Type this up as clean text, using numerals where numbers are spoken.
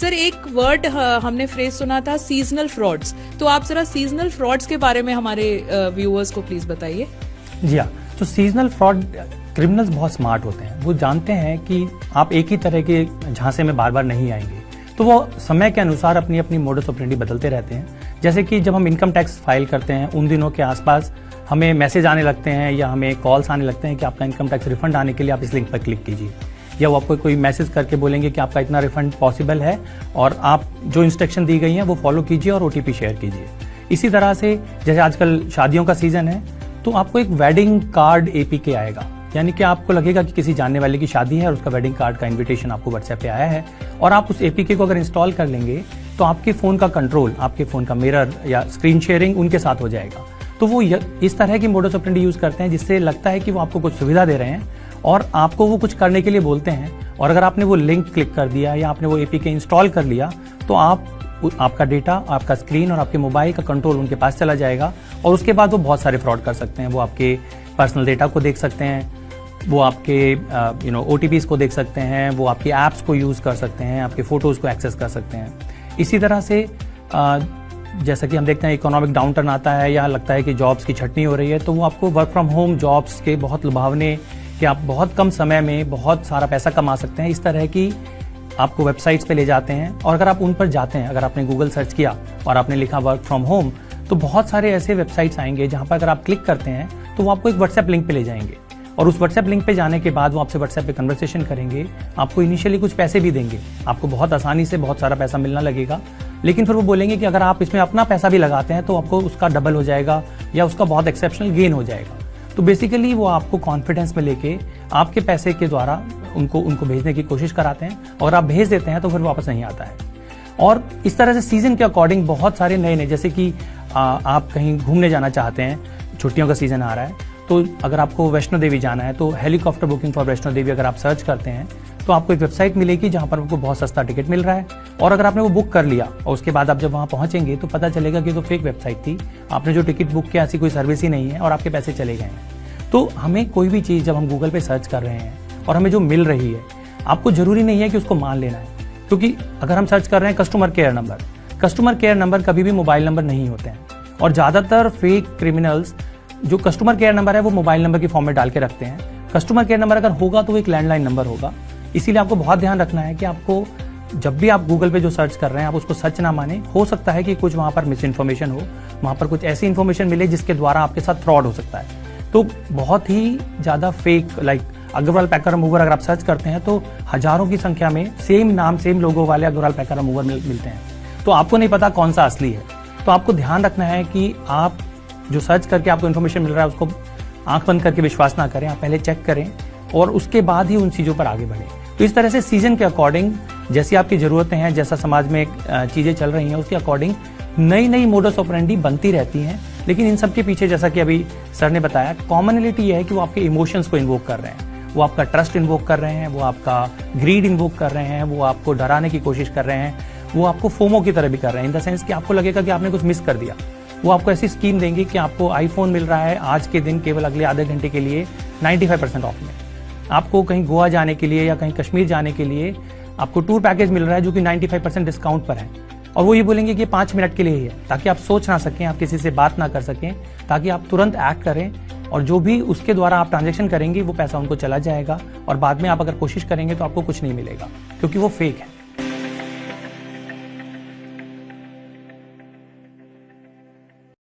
Sir एक word हमने phrase सुना था सीजनल फ्रॉड्स, तो आप जरा सीजनल फ्रॉड्स के बारे में हमारे व्यूअर्स को प्लीज बताइए। जी हाँ, तो सीजनल फ्रॉड क्रिमिनल्स बहुत स्मार्ट होते हैं। वो जानते हैं कि आप एक ही तरह के झांसे में बार बार नहीं आएंगे, तो वो समय के अनुसार अपनी अपनी मोडस ऑपरेंडी बदलते रहते हैं। जैसे कि जब हम इनकम टैक्स फाइल करते हैं उन दिनों के आसपास हमें मैसेज आने लगते हैं या हमें कॉल्स आने लगते हैं कि आपका इनकम टैक्स रिफंड आने के लिए आप इस लिंक पर क्लिक कीजिए, या वो आपको कोई मैसेज करके बोलेंगे कि आपका इतना रिफंड पॉसिबल है और आप जो इंस्ट्रक्शन दी गई हैं वो फॉलो कीजिए और OTP शेयर कीजिए। इसी तरह से जैसे आजकल शादियों का सीजन है तो आपको एक वेडिंग कार्ड APK आएगा, यानी कि आपको लगेगा कि किसी जानने वाले की शादी है और उसका वेडिंग कार्ड का इन्विटेशन आपको व्हाट्सएप पे आया है, और आप उस APK को अगर इंस्टॉल कर लेंगे तो आपके फ़ोन का कंट्रोल, आपके फ़ोन का मिरर या स्क्रीन शेयरिंग उनके साथ हो जाएगा। तो वो इस तरह की मोडस ऑपरेंडी यूज़ करते हैं जिससे लगता है कि वो आपको कुछ सुविधा दे रहे हैं और आपको वो कुछ करने के लिए बोलते हैं, और अगर आपने वो लिंक क्लिक कर दिया या आपने वो APK इंस्टॉल कर लिया तो आपका डेटा, आपका स्क्रीन और आपके मोबाइल का कंट्रोल उनके पास चला जाएगा, और उसके बाद वो बहुत सारे फ्रॉड कर सकते हैं। वो आपके पर्सनल डेटा को देख सकते हैं, वो आपके OTPs को देख सकते हैं, वो आपकी ऐप्स को यूज़ कर सकते हैं, आपके फ़ोटोज़ को एक्सेस कर सकते हैं। इसी तरह से जैसा कि हम देखते हैं इकोनॉमिक डाउनटर्न आता है या लगता है कि जॉब्स की छटनी हो रही है, तो वो आपको वर्क फ्रॉम होम जॉब्स के बहुत लुभावने कि आप बहुत कम समय में बहुत सारा पैसा कमा सकते हैं, इस तरह की आपको वेबसाइट्स पे ले जाते हैं। और अगर आप उन पर जाते हैं, अगर आपने गूगल सर्च किया और आपने लिखा वर्क फ्रॉम होम, तो बहुत सारे ऐसे वेबसाइट्स आएंगे जहां पर अगर आप क्लिक करते हैं तो वो आपको एक व्हाट्सएप लिंक पे ले जाएंगे, और उस व्हाट्सएप लिंक पे जाने के बाद वो आपसे व्हाट्सएप पे कन्वर्सेशन करेंगे, आपको इनिशियली कुछ पैसे भी देंगे, आपको बहुत आसानी से बहुत सारा पैसा मिलना लगेगा, लेकिन फिर वो बोलेंगे कि अगर आप इसमें अपना पैसा भी लगाते हैं तो आपको उसका डबल हो जाएगा या उसका बहुत एक्सेप्शनल गेन हो जाएगा। तो बेसिकली वो आपको कॉन्फिडेंस में लेके आपके पैसे के द्वारा उनको भेजने की कोशिश कराते हैं, और आप भेज देते हैं तो फिर वापस नहीं आता है। और इस तरह से सीजन के अकॉर्डिंग बहुत सारे नए जैसे कि आप कहीं घूमने जाना चाहते हैं, छुट्टियों का सीजन आ रहा है, तो अगर आपको वैष्णो देवी जाना है तो helicopter booking for Vaishno Devi अगर आप सर्च करते हैं तो आपको एक वेबसाइट मिलेगी जहां पर आपको बहुत सस्ता टिकट मिल रहा है, और अगर आपने वो बुक कर लिया और उसके बाद आप जब वहां पहुंचेंगे तो पता चलेगा कि तो फेक वेबसाइट थी, आपने जो टिकट बुक किया ऐसी कोई सर्विस ही नहीं है और आपके पैसे चले गए हैं। तो हमें कोई भी चीज़ जब हम गूगल पे सर्च कर रहे हैं और हमें जो मिल रही है, आपको जरूरी नहीं है कि उसको मान लेना है, क्योंकि अगर हम सर्च कर रहे हैं कस्टमर केयर नंबर कभी भी मोबाइल नंबर नहीं होते हैं, और ज़्यादातर फेक क्रिमिनल्स जो कस्टमर केयर नंबर है वो मोबाइल नंबर की फॉर्म में डाल के रखते हैं। कस्टमर केयर नंबर अगर होगा तो वो एक लैंडलाइन नंबर होगा, इसीलिए आपको बहुत ध्यान रखना है कि आपको जब भी आप गूगल पे जो सर्च कर रहे हैं आप उसको सच ना माने। हो सकता है कि कुछ वहाँ पर मिस इन्फॉर्मेशन हो, वहाँ पर कुछ ऐसी इन्फॉर्मेशन मिले जिसके द्वारा आपके साथ फ्रॉड हो सकता है। तो बहुत ही ज़्यादा फेक लाइक अग्रवाल पैकर रिमूवर अगर आप सर्च करते हैं तो हजारों की संख्या में सेम नाम सेम लोगो वाले अग्रवाल पैकर रिमूवर मिलते हैं, तो आपको नहीं पता कौन सा असली है। तो आपको ध्यान रखना है कि आप जो सर्च करके आपको इन्फॉर्मेशन मिल रहा है उसको आंख बंद करके विश्वास ना करें, आप पहले चेक करें और उसके बाद ही उन चीज़ों पर आगे बढ़ें। तो इस तरह से सीजन के अकॉर्डिंग जैसी आपकी ज़रूरतें हैं, जैसा समाज में चीज़ें चल रही हैं उसके अकॉर्डिंग नई मोडस ऑपरेंडी बनती रहती हैं। लेकिन इन सब के पीछे जैसा कि अभी सर ने बताया, कॉमनलिटी ये है कि वो आपके इमोशंस को इन्वोक कर रहे हैं, वो आपका ट्रस्ट इन्वोक कर रहे हैं, वो आपका ग्रीड इन्वोक कर रहे हैं, वो आपको डराने की कोशिश कर रहे हैं, वो आपको फोमो की तरह भी कर रहे हैं, इन द सेंस कि आपको लगेगा कि आपने कुछ मिस कर दिया। वो आपको ऐसी स्कीम देंगे कि आपको आईफोन मिल रहा है आज के दिन केवल अगले आधे घंटे के लिए 95% ऑफ में, आपको कहीं गोवा जाने के लिए या कहीं कश्मीर जाने के लिए आपको टूर पैकेज मिल रहा है जो कि 95% डिस्काउंट पर है, और वो ये बोलेंगे कि 5 मिनट के लिए ही है, ताकि आप सोच ना सकें, आप किसी से बात ना कर सकें, ताकि आप तुरंत एक्ट करें, और जो भी उसके द्वारा आप ट्रांजैक्शन करेंगे वो पैसा उनको चला जाएगा, और बाद में आप अगर कोशिश करेंगे तो आपको कुछ नहीं मिलेगा क्योंकि वो फेक है।